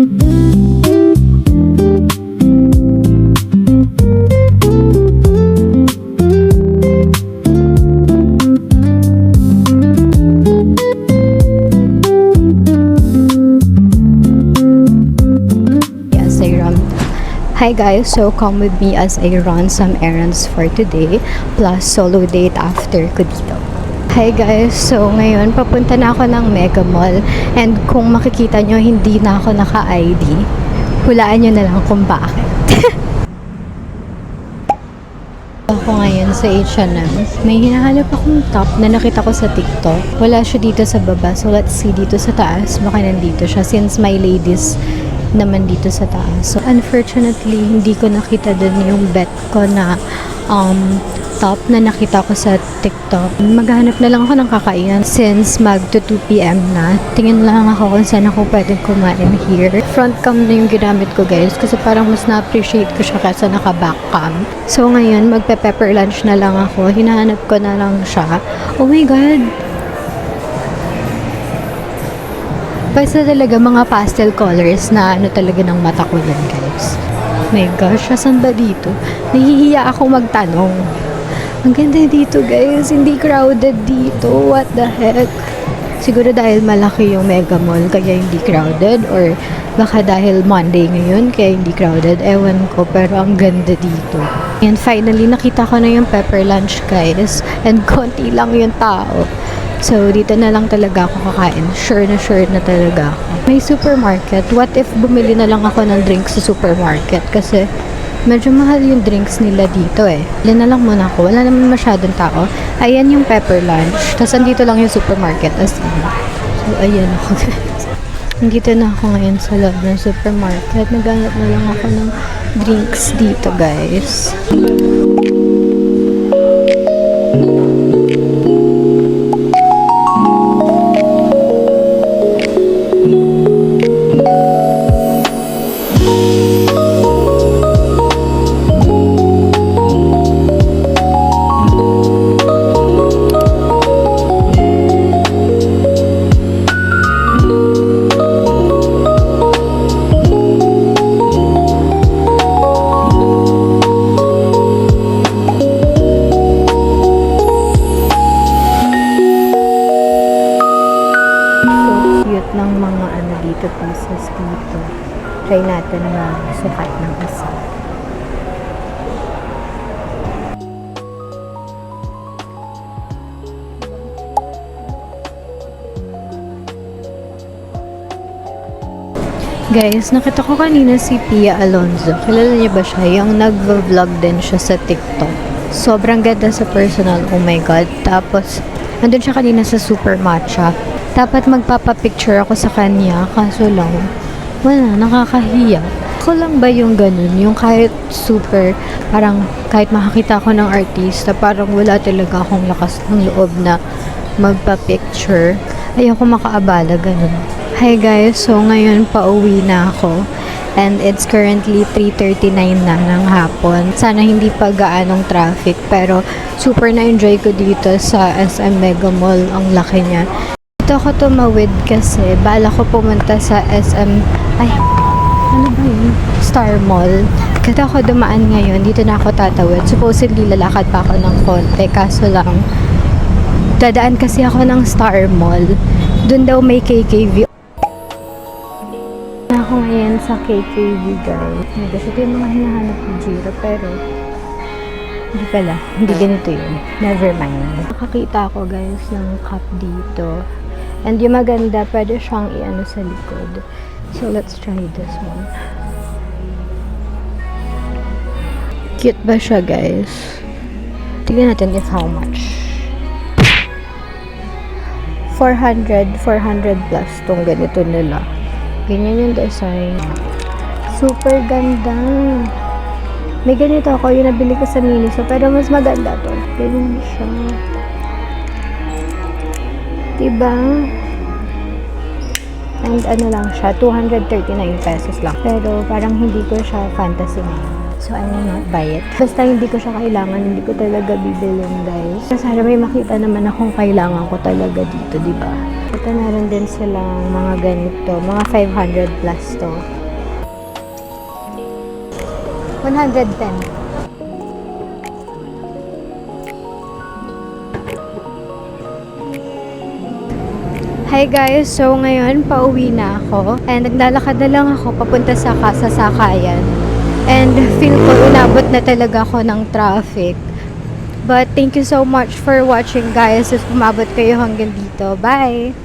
Hi guys, so come with me as I run some errands for today plus solo date after ko dito. Hi guys, so ngayon papunta na ako ng Mega Mall and kung makikita nyo hindi na ako naka-ID, hulaan nyo na lang kung bakit. Ako ngayon sa H&M. May hinahanap akong top na nakita ko sa TikTok. Wala siya dito sa baba, so let's see dito sa taas. Baka nandito siya since my ladies naman dito sa taas. So, unfortunately, hindi ko nakita dun yung bet ko na top na nakita ko sa TikTok. Maghahanap na lang ako ng kakainan since mag-2 p.m. na. Tingin lang ako kung saan ako pwedeng kumain here. Front cam na yung ginamit ko guys kasi parang mas na-appreciate ko siya kaysa naka-back cam. So, ngayon, magpe-pepper lunch na lang ako. Hinahanap ko na lang siya. Oh my God! Basta talaga mga pastel colors na ano talaga ng mata ko yan guys. My gosh, asan ba dito? Nahihiya ako magtanong. Ang ganda dito guys, hindi crowded dito. What the heck? Siguro dahil malaki yung Mega Mall kaya hindi crowded or baka dahil Monday ngayon kaya hindi crowded. Ewan ko, pero ang ganda dito. And finally, nakita ko na yung pepper lunch guys and konti lang yung tao. So, dito na lang talaga ako kakain. Sure na talaga ako. May supermarket. What if bumili na lang ako ng drinks sa supermarket? Kasi, medyo mahal yung drinks nila dito eh. Yan na lang muna ako. Wala naman masyadong tao. Ayan yung pepper lunch. Tapos, andito lang yung supermarket. As in. So, ayan ako guys. Nandito na ako ngayon sa loob ng supermarket. Naghanap na lang ako ng drinks dito guys. Ng mga ano dito pieces dito. Try natin na sukat ng isa. Guys, nakita ko kanina si Pia Alonzo. Kilala niyo ba siya? Yung nag-vlog din siya sa TikTok. Sobrang ganda sa personal. Oh my God. Tapos, nandun siya kanina sa Super Matcha. Dapat magpapapicture ako sa kanya, kaso lang, wala, nakakahiya. Ako lang ba yung ganun? Yung kahit super, parang kahit makakita ko ng artista, parang wala talaga akong lakas ng loob na magpapicture. Ayoko makaabala, ganun. Hi guys, so ngayon pauwi na ako. And it's currently 3:39 na ng hapon. Sana hindi pa gaanong traffic, pero super na-enjoy ko dito sa SM Mega Mall. Ang laki niya. Dito ako tumawid kasi bala ko pumunta sa SM, ano ba yun? Star Mall. Kasi ako dumaan ngayon, dito na ako tatawid. Supposedly lalakad pa ako ng konti, kaso lang dadaan kasi ako ng Star Mall. Doon daw may KKV. Ako ngayon sa KKV guys. Kasi ito yung mga hinahanap ni Jiro, pero hindi pala, hindi ganito yun. Never mind. Nakakita ako guys ng cup dito. And yung maganda, pwede siyang i-ano sa likod. So, let's try this one. Cute ba siya, guys? Tignan natin if how much. 400 plus tong ganito nila. Ganyan yung design. Super ganda. May ganito ako, yung nabili ko sa Miniso, pero mas maganda to. Ganyan siya. Diba? And ano lang siya, 239 pesos lang. Pero parang hindi ko siya fantasy ngayon. So I will not buy it. Basta hindi ko siya kailangan, hindi ko talaga bibilin guys. Sana may makita naman akong kailangan ko talaga dito, diba? Ito meron din silang mga ganito. Mga 500 plus to. 110. Hi guys! So ngayon, pauwi na ako. And naglalakad na lang ako papunta sa sasakayan. And feel ko inabot na talaga ako ng traffic. But thank you so much for watching guys. If umabot kayo hanggang dito. Bye!